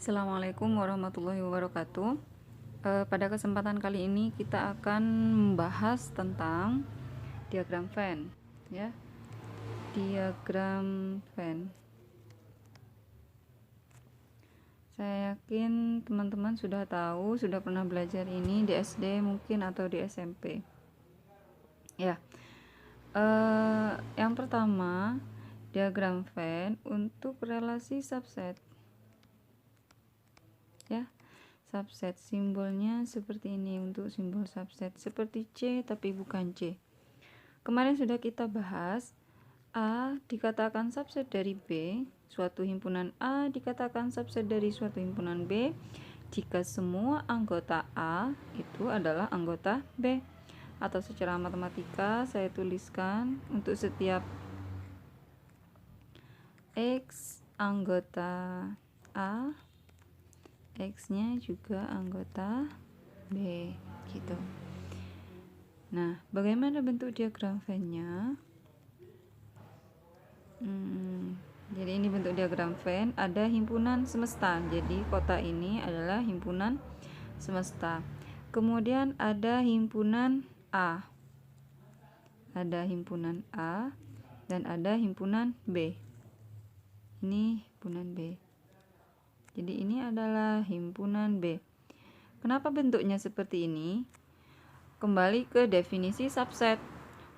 Assalamualaikum warahmatullahi wabarakatuh. Pada kesempatan kali ini kita akan membahas tentang diagram Venn, ya. Diagram Venn. Saya yakin teman-teman sudah tahu, sudah pernah belajar ini di SD mungkin atau di SMP. Ya. Yang pertama, diagram Venn untuk relasi subset. Ya. Subset simbolnya seperti ini untuk simbol subset, seperti C tapi bukan C. Kemarin sudah kita bahas A dikatakan subset dari B, suatu himpunan A dikatakan subset dari suatu himpunan B jika semua anggota A itu adalah anggota B. Atau secara matematika saya tuliskan untuk setiap X anggota A, X-nya juga anggota B, gitu. Nah, bagaimana bentuk diagram Venn-nya? Jadi ini bentuk diagram Venn, ada himpunan semesta. Jadi kota ini adalah himpunan semesta. Kemudian ada himpunan A. Ada himpunan A dan ada himpunan B. Ini himpunan B. Jadi ini adalah himpunan B. Kenapa bentuknya seperti ini? Kembali ke definisi subset.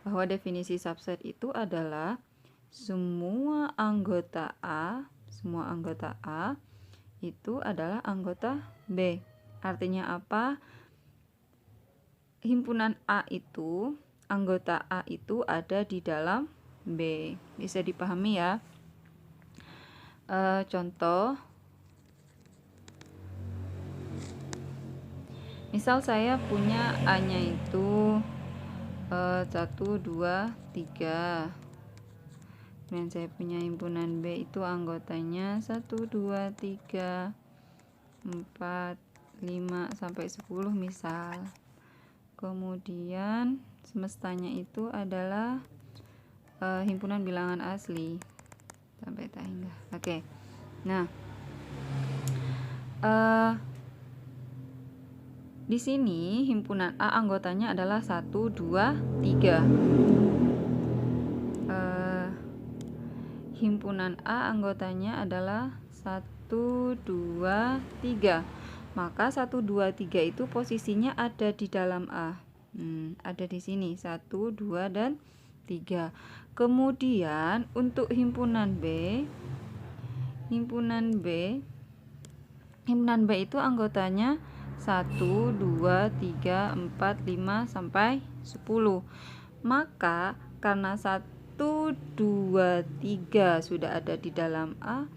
Bahwa definisi subset itu adalah semua anggota A itu adalah anggota B. Artinya apa? Himpunan A itu, anggota A itu ada di dalam B. Bisa dipahami ya? Contoh, misal saya punya A-nya itu 1, 2, 3. Kemudian saya punya himpunan B itu anggotanya 1, 2, 3, 4, 5, sampai 10 misal. Kemudian semestanya itu adalah himpunan bilangan asli sampai tak hingga. Oke. Nah, di sini himpunan A anggotanya adalah 1, 2, 3. Himpunan A anggotanya adalah 1, 2, 3. Maka 1, 2, 3 itu posisinya ada di dalam A. Ada di sini 1, 2, dan 3. Kemudian untuk himpunan B itu anggotanya 1, 2, 3, 4, 5, sampai 10. Maka karena 1, 2, 3 sudah ada di dalam A,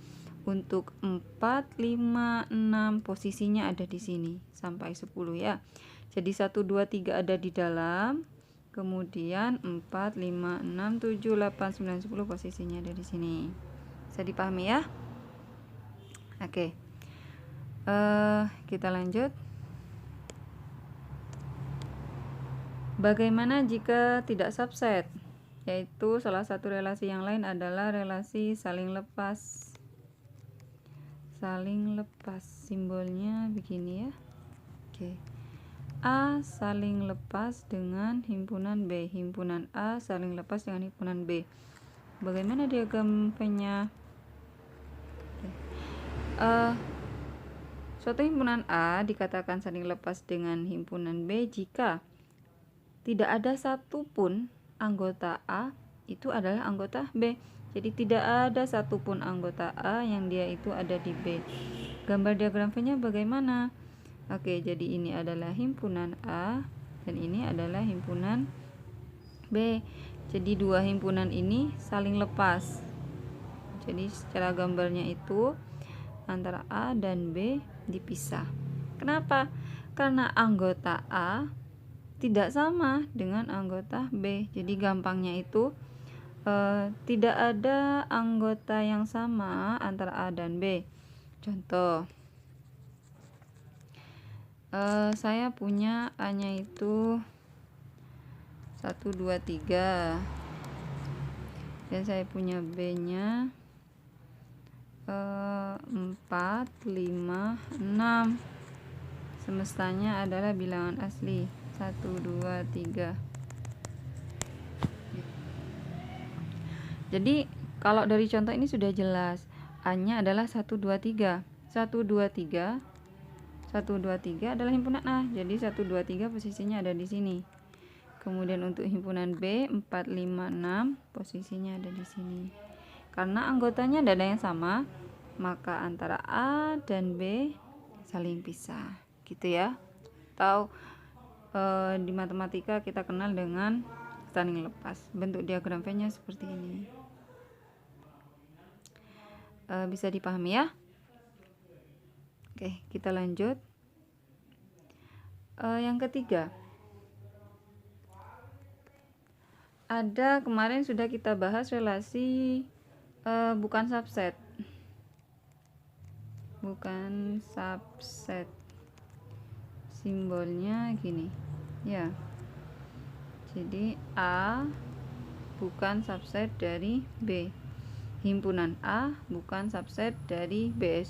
untuk 4, 5, 6 posisinya ada di sini sampai 10 ya. Jadi 1, 2, 3 ada di dalam, kemudian 4, 5, 6, 7, 8, 9, 10 posisinya ada di sini. Bisa dipahami ya? Oke. Kita lanjut. Bagaimana jika tidak subset? Yaitu salah satu relasi yang lain adalah relasi saling lepas. Saling lepas, simbolnya begini ya. Oke. A saling lepas dengan himpunan B. Himpunan A saling lepas dengan himpunan B. Bagaimana diagram Venn-nya? Suatu himpunan A dikatakan saling lepas dengan himpunan B jika tidak ada satupun anggota A itu adalah anggota B. Jadi tidak ada satupun anggota A yang dia itu ada di B. Gambar diagram Venn-nya bagaimana? Oke, jadi ini adalah himpunan A dan ini adalah himpunan B. Jadi dua himpunan ini saling lepas. Jadi secara gambarnya itu antara A dan B dipisah. Kenapa? Karena anggota A tidak sama dengan anggota B. Jadi gampangnya itu tidak ada anggota yang sama antara A dan B. Contoh, saya punya A-nya itu 1, 2, 3 dan saya punya B-nya 4, 5, 6. Semestanya adalah bilangan asli 1, 2, 3. Jadi kalau dari contoh ini sudah jelas, A-nya adalah 1, 2, 3. 1, 2, 3. 1, 2, 3 adalah himpunan A. Jadi 1, 2, 3 posisinya ada di sini. Kemudian untuk himpunan B 4, 5, 6 posisinya ada di sini. Karena anggotanya tidak ada yang sama, maka antara A dan B saling pisah. Gitu ya. Atau di matematika kita kenal dengan saling lepas. Bentuk diagram V-nya seperti ini. Bisa dipahami ya? Oke, kita lanjut. Yang ketiga, ada kemarin sudah kita bahas relasi bukan subset. Bukan subset. Simbolnya gini. Ya. Jadi A bukan subset dari B. Himpunan A bukan subset dari B.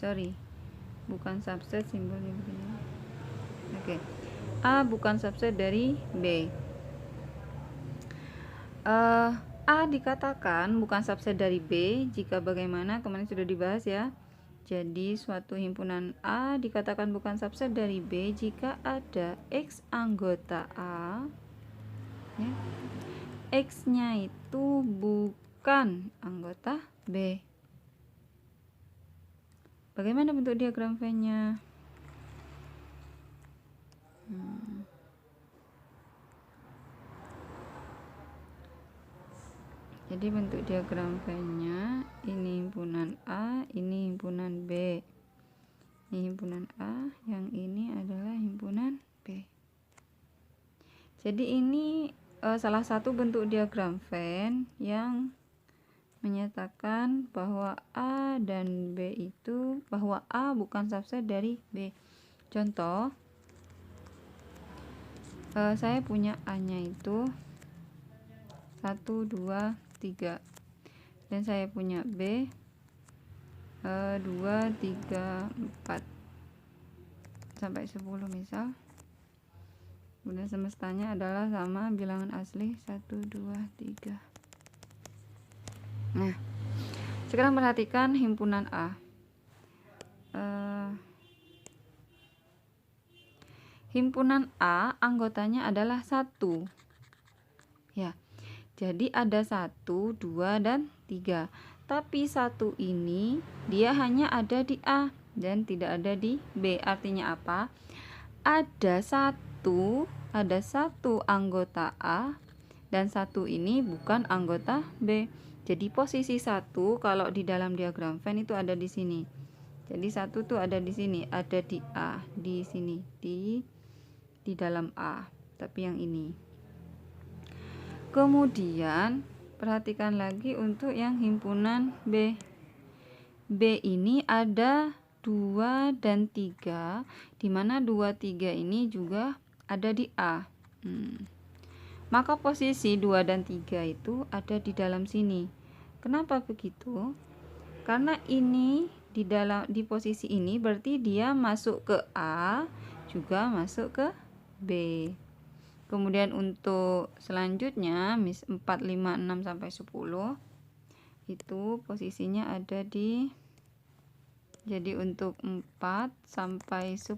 Bukan subset, simbolnya begini. Oke. A bukan subset dari B. A dikatakan bukan subset dari B jika bagaimana kemarin sudah dibahas ya. Jadi suatu himpunan A dikatakan bukan subset dari B jika ada X anggota A ya, X-nya itu bukan anggota B. Bagaimana bentuk diagram V-nya? Jadi bentuk diagram V-nya ini himpunan A, ini himpunan B. Ini himpunan A, yang ini adalah himpunan B. Jadi ini salah satu bentuk diagram Venn yang menyatakan bahwa A dan B itu, bahwa A bukan subset dari B. Contoh, saya punya A-nya itu 1, 2, 3, dan saya punya B 2, 3, 4 sampai 10 misal. Kemudian semestanya adalah sama bilangan asli 1, 2, 3. Nah, sekarang perhatikan himpunan A. Himpunan A anggotanya adalah 1 ya. Jadi ada 1, 2, dan 3. Tapi 1 ini dia hanya ada di A dan tidak ada di B. Artinya apa? Ada satu anggota A dan 1 ini bukan anggota B. Jadi posisi 1 kalau di dalam diagram Venn itu ada di sini. Jadi 1 tuh ada di sini, ada di A, di sini, di dalam A. Tapi yang ini. Kemudian perhatikan lagi untuk yang himpunan B. B ini ada 2 dan 3, di mana 2, 3 ini juga ada di A. Maka posisi 2 dan 3 itu ada di dalam sini. Kenapa begitu? Karena ini di posisi ini berarti dia masuk ke A juga masuk ke B. Kemudian untuk selanjutnya 4, 5, 6 sampai 10 itu posisinya ada di, jadi untuk 4 sampai 10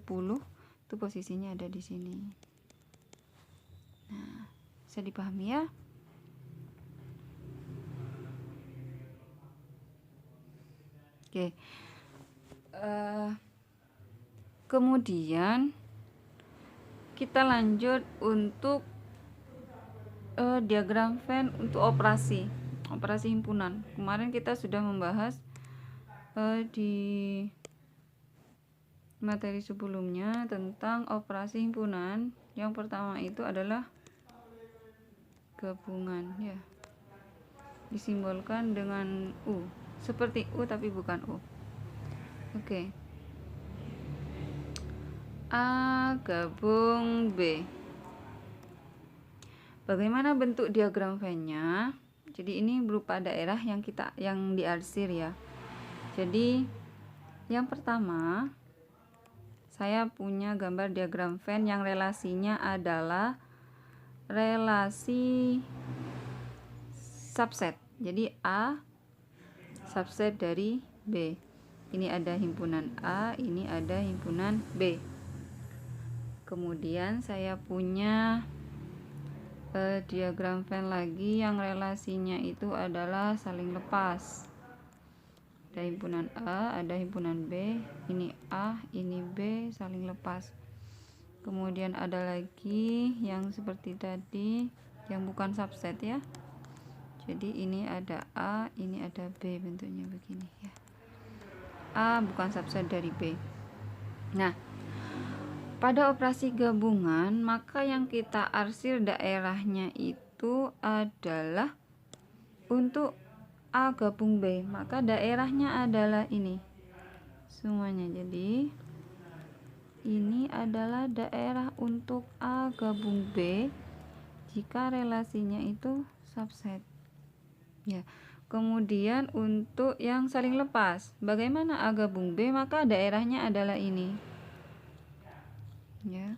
itu posisinya ada di sini. Nah, bisa dipahami ya? Oke. Kemudian kita lanjut untuk diagram Venn untuk operasi himpunan. Kemarin kita sudah membahas di materi sebelumnya tentang operasi himpunan. Yang pertama itu adalah gabungan ya, disimbolkan dengan U, seperti U tapi bukan U. Oke. A gabung B. Bagaimana bentuk diagram Venn-nya? Jadi ini berupa daerah yang diarsir ya. Jadi yang pertama, saya punya gambar diagram Venn yang relasinya adalah relasi subset. Jadi A subset dari B. Ini ada himpunan A, ini ada himpunan B. Kemudian saya punya diagram Venn lagi yang relasinya itu adalah saling lepas. Ada himpunan A, ada himpunan B, ini A, ini B, saling lepas. Kemudian ada lagi yang seperti tadi, yang bukan subset ya. Jadi ini ada A, ini ada B, bentuknya begini ya. A bukan subset dari B. Nah, pada operasi gabungan, maka yang kita arsir daerahnya itu adalah untuk A gabung B, maka daerahnya adalah ini semuanya. Jadi ini adalah daerah untuk A gabung B jika relasinya itu subset ya. Kemudian untuk yang saling lepas, bagaimana A gabung B, maka daerahnya adalah ini ya.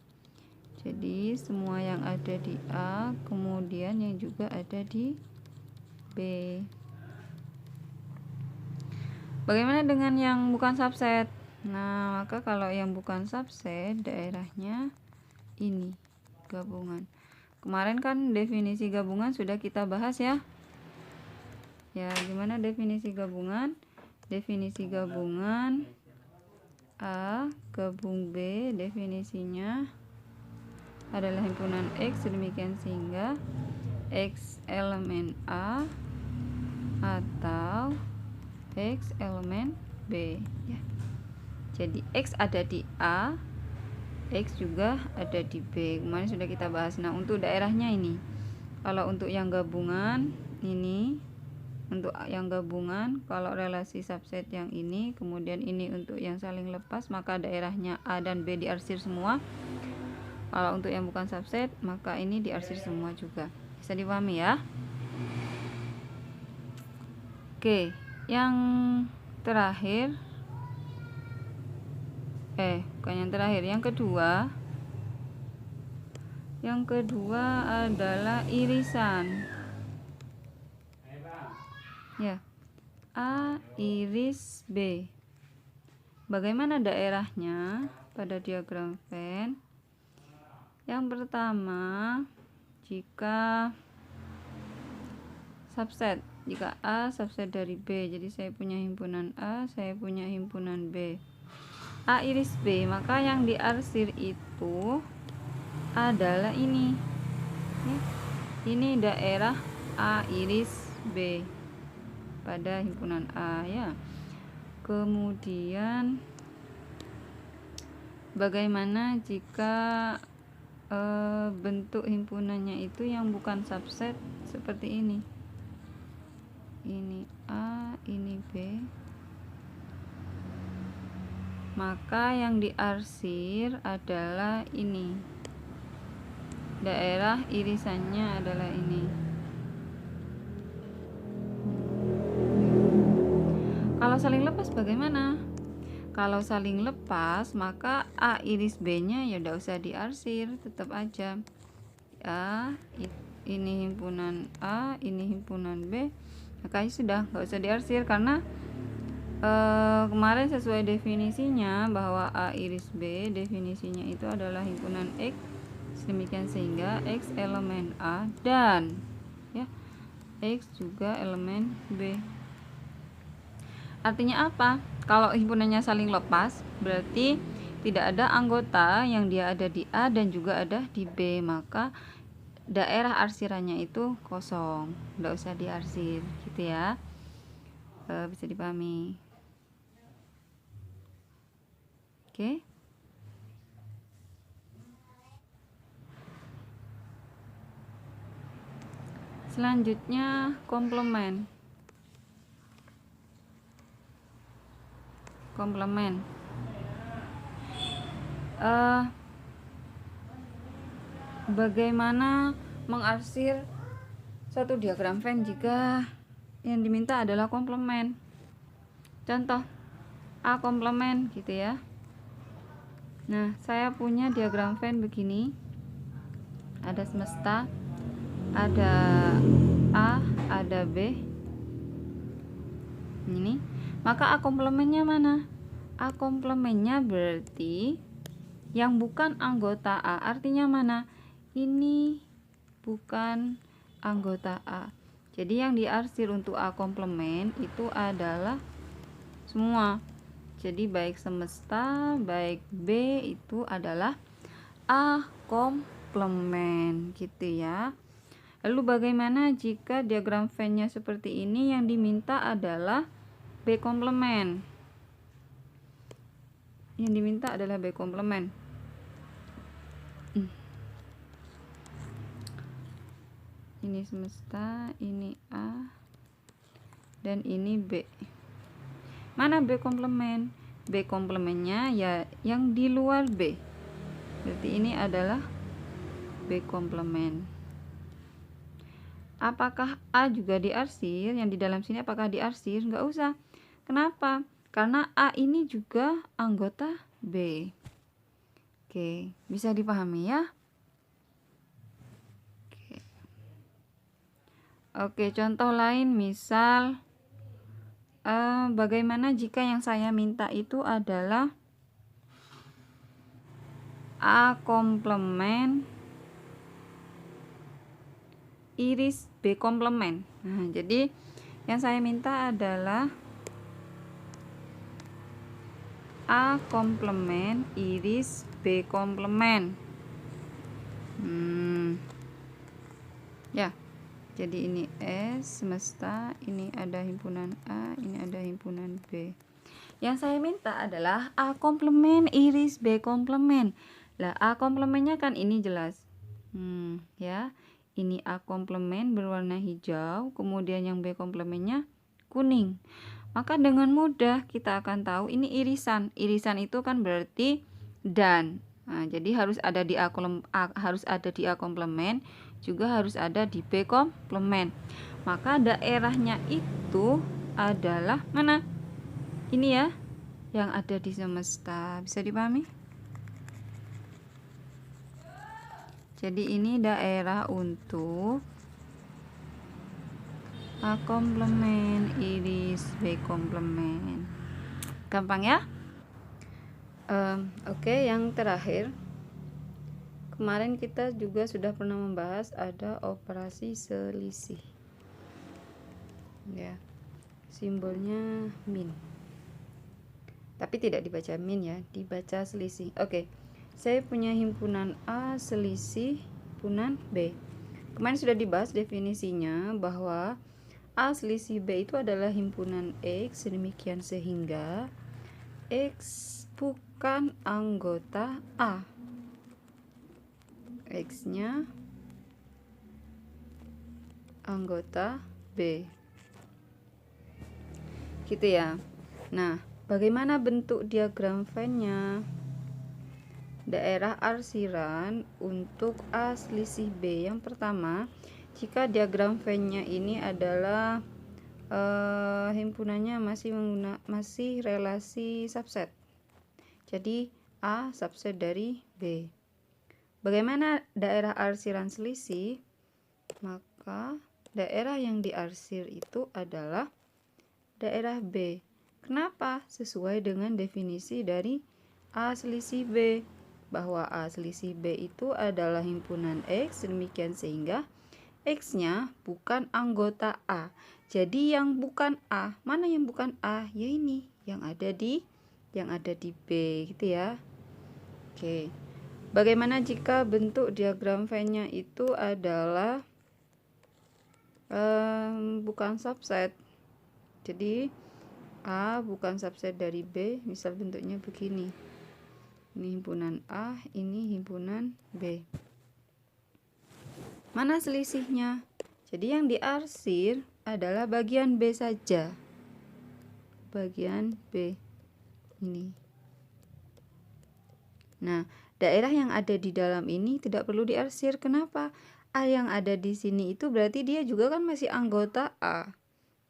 Jadi semua yang ada di A kemudian yang juga ada di B. Bagaimana dengan yang bukan subset? Nah, maka kalau yang bukan subset, daerahnya ini, gabungan. Kemarin kan definisi gabungan sudah kita bahas ya. Ya, gimana definisi gabungan? Definisi gabungan A gabung B, definisinya adalah himpunan X, demikian sehingga X elemen A atau X elemen B ya. Jadi X ada di A, X juga ada di B. Kemarin sudah kita bahas. Nah, untuk daerahnya ini. Kalau untuk yang gabungan ini, untuk yang gabungan kalau relasi subset yang ini, kemudian ini untuk yang saling lepas, maka daerahnya A dan B diarsir semua. Kalau untuk yang bukan subset, maka ini diarsir semua juga. Bisa dipahami ya? Oke. Yang terakhir bukan yang terakhir, yang kedua adalah irisan ya. A iris B, bagaimana daerahnya pada diagram Venn? Yang pertama, jika subset, jika A subset dari B, jadi saya punya himpunan A, saya punya himpunan B, A iris B, maka yang diarsir itu adalah ini ya. Ini daerah A iris B pada himpunan A ya. Kemudian bagaimana jika bentuk himpunannya itu yang bukan subset seperti ini? Ini A, ini B, maka yang diarsir adalah ini, daerah irisannya adalah ini. Kalau saling lepas bagaimana? Kalau saling lepas, maka A iris B nya ya udah usah diarsir, tetap aja A, ini himpunan A, ini himpunan B, maka sudah nggak usah diarsir karena kemarin sesuai definisinya bahwa A iris B definisinya itu adalah himpunan X, demikian sehingga X elemen A dan ya X juga elemen B. Artinya apa? Kalau himpunannya saling lepas berarti tidak ada anggota yang dia ada di A dan juga ada di B, maka daerah arsirannya itu kosong, nggak usah diarsir gitu ya. Bisa dipahami. Oke. Selanjutnya komplement. Bagaimana mengarsir suatu diagram Venn jika yang diminta adalah komplement? Contoh A komplement gitu ya. Nah, saya punya diagram Venn begini. Ada semesta, ada A, ada B. Ini. Maka A komplementnya mana? A komplementnya berarti yang bukan anggota A. Artinya mana? Ini bukan anggota A. Jadi yang diarsir untuk A komplement itu adalah semua. Jadi baik semesta, baik B itu adalah A komplement gitu ya. Lalu bagaimana jika diagram Venn-nya seperti ini, yang diminta adalah B komplement. Yang diminta adalah B komplement. Ini semesta, ini A, dan ini B. Mana B komplement? B komplementnya ya yang di luar B. Berarti ini adalah B komplement. Apakah A juga diarsir? Yang di dalam sini apakah diarsir? Nggak usah. Kenapa? Karena A ini juga anggota B. Oke, bisa dipahami ya? Oke, contoh lain misal bagaimana jika yang saya minta itu adalah A komplement iris B komplement. Nah, jadi yang saya minta adalah A komplement iris B komplement. Ya, jadi ini S semesta, ini ada himpunan A, ini ada himpunan B. Yang saya minta adalah A komplement iris B komplement. Lah, A komplementnya kan ini jelas. Ya. Ini A komplement berwarna hijau, kemudian yang B komplementnya kuning. Maka dengan mudah kita akan tahu ini irisan. Irisan itu kan berarti dan. Nah, jadi harus ada di A komplement, juga harus ada di B komplement. Maka daerahnya itu adalah mana? Ini ya, yang ada di semesta. Bisa dipahami? Jadi ini daerah untuk A komplement iris B komplement. Gampang ya? Oke, yang terakhir, kemarin kita juga sudah pernah membahas ada operasi selisih. Ya, simbolnya min. Tapi tidak dibaca min ya, dibaca selisih. Oke. Saya punya himpunan A selisih himpunan B. Kemarin sudah dibahas definisinya bahwa A selisih B itu adalah himpunan X, demikian sehingga X bukan anggota A. X-nya anggota B. Gitu ya. Nah, bagaimana bentuk diagram Venn-nya? Daerah arsiran untuk A selisih B. Yang pertama, jika diagram Venn-nya ini adalah himpunannya masih relasi subset. Jadi A subset dari B. Bagaimana daerah arsiran selisih? Maka daerah yang diarsir itu adalah daerah B. Kenapa? Sesuai dengan definisi dari A selisih B, bahwa A selisih B itu adalah himpunan X, demikian sehingga X-nya bukan anggota A. Jadi yang bukan A, mana yang bukan A? Ya ini, yang ada di B gitu ya. Oke. Bagaimana jika bentuk diagram Venn-nya itu adalah bukan subset? Jadi A bukan subset dari B, misal bentuknya begini. Ini himpunan A, ini himpunan B. Mana selisihnya? Jadi yang diarsir adalah bagian B saja. Bagian B ini. Nah, daerah yang ada di dalam ini tidak perlu diarsir. Kenapa? A yang ada di sini itu berarti dia juga kan masih anggota A.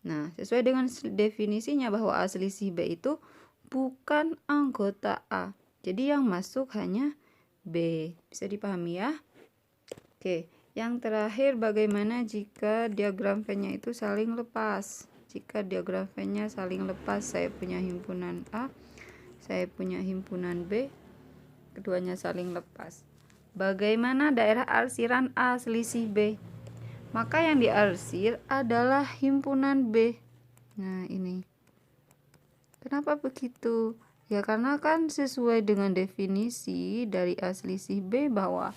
Nah, sesuai dengan definisinya bahwa A selisih B itu bukan anggota A. Jadi yang masuk hanya B. Bisa dipahami ya? Oke, yang terakhir bagaimana jika diagram Venn-nya itu saling lepas? Jika diagram Venn-nya saling lepas, saya punya himpunan A, saya punya himpunan B, keduanya saling lepas. Bagaimana daerah arsiran A selisih B? Maka yang diarsir adalah himpunan B. Nah, ini. Kenapa begitu? Ya karena kan sesuai dengan definisi dari A selisih B bahwa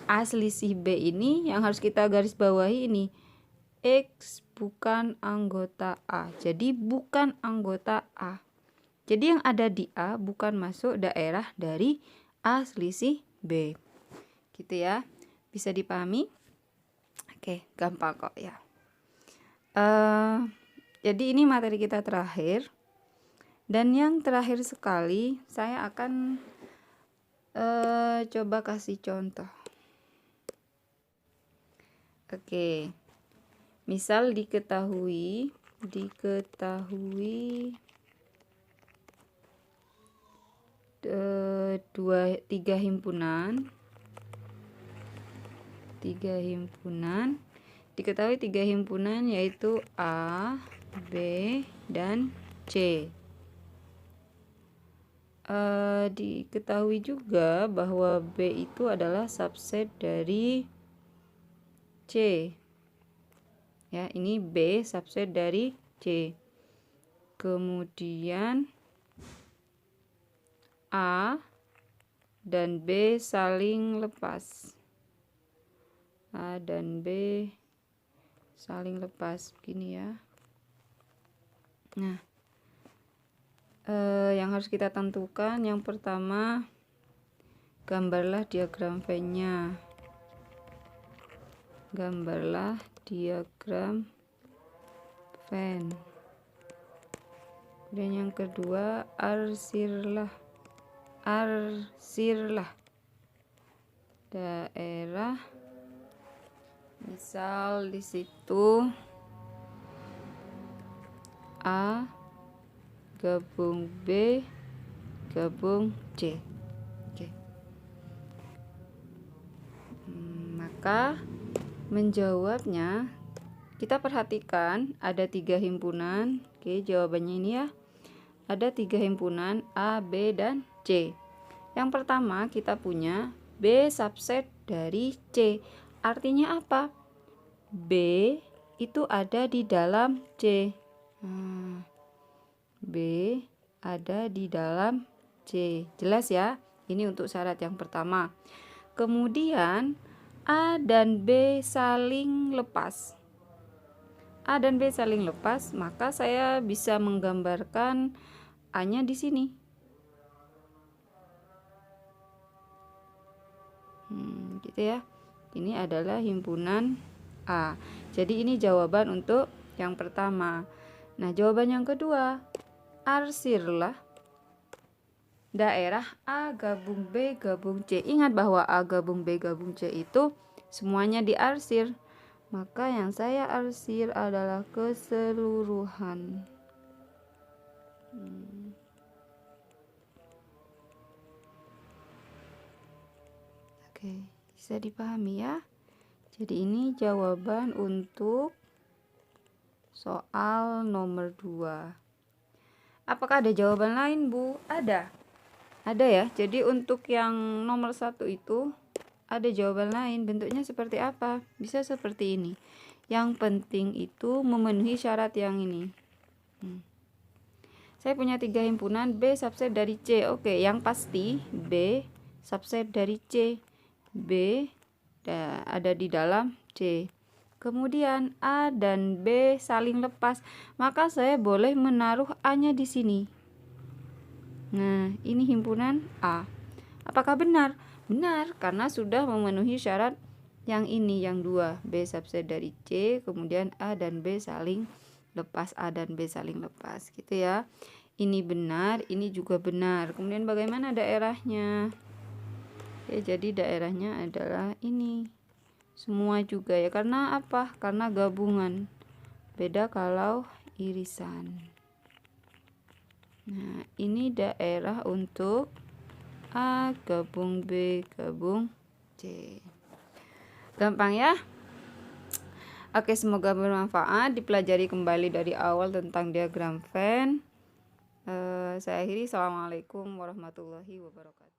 A selisih B ini yang harus kita garis bawahi ini. X bukan anggota A. Jadi bukan anggota A. Jadi yang ada di A bukan masuk daerah dari A selisih B. Gitu ya. Bisa dipahami? Oke, gampang kok ya. Jadi ini materi kita terakhir. Dan yang terakhir sekali saya akan coba kasih contoh. Oke, misal diketahui tiga himpunan, diketahui tiga himpunan yaitu A, B, dan C. Diketahui juga bahwa B itu adalah subset dari C. Ya, ini B subset dari C. Kemudian A dan B saling lepas. A dan B saling lepas begini ya. Nah, yang harus kita tentukan yang pertama, gambarlah diagram Venn-nya. Gambarlah diagram Venn. Dan yang kedua, arsirlah daerah. Misal di situ A gabung B gabung C. Oke. Maka menjawabnya kita perhatikan ada tiga himpunan. Oke, jawabannya ini ya. Ada tiga himpunan A, B, dan C. Yang pertama kita punya B subset dari C. Artinya apa? B itu ada di dalam C. B ada di dalam C. Jelas ya? Ini untuk syarat yang pertama. Kemudian A dan B saling lepas. A dan B saling lepas, maka saya bisa menggambarkan A-nya di sini. Gitu ya. Ini adalah himpunan A. Jadi ini jawaban untuk yang pertama. Nah, jawaban yang kedua, arsirlah daerah A gabung B gabung C. Ingat bahwa A gabung B gabung C itu semuanya diarsir. Maka yang saya arsir adalah keseluruhan. Oke, bisa dipahami ya. Jadi ini jawaban untuk soal nomor 2. Apakah ada jawaban lain, Bu? Ada ya. Jadi untuk yang nomor 1 itu ada jawaban lain. Bentuknya seperti apa? Bisa seperti ini. Yang penting itu memenuhi syarat yang ini. Saya punya tiga himpunan B subset dari C. Oke, yang pasti B subset dari C. B ada di dalam C. Kemudian A dan B saling lepas. Maka saya boleh menaruh A-nya di sini. Nah, ini himpunan A. Apakah benar? Benar, karena sudah memenuhi syarat yang ini, yang 2. B subset dari C, kemudian A dan B saling lepas. A dan B saling lepas, gitu ya. Ini benar, ini juga benar. Kemudian bagaimana daerahnya? Ya, jadi daerahnya adalah ini. Semua juga ya. Karena apa? Karena gabungan. Beda kalau irisan. Nah, ini daerah untuk A gabung B gabung C. Gampang ya? Oke, semoga bermanfaat. Dipelajari kembali dari awal tentang diagram Venn. Saya akhiri. Assalamualaikum warahmatullahi wabarakatuh.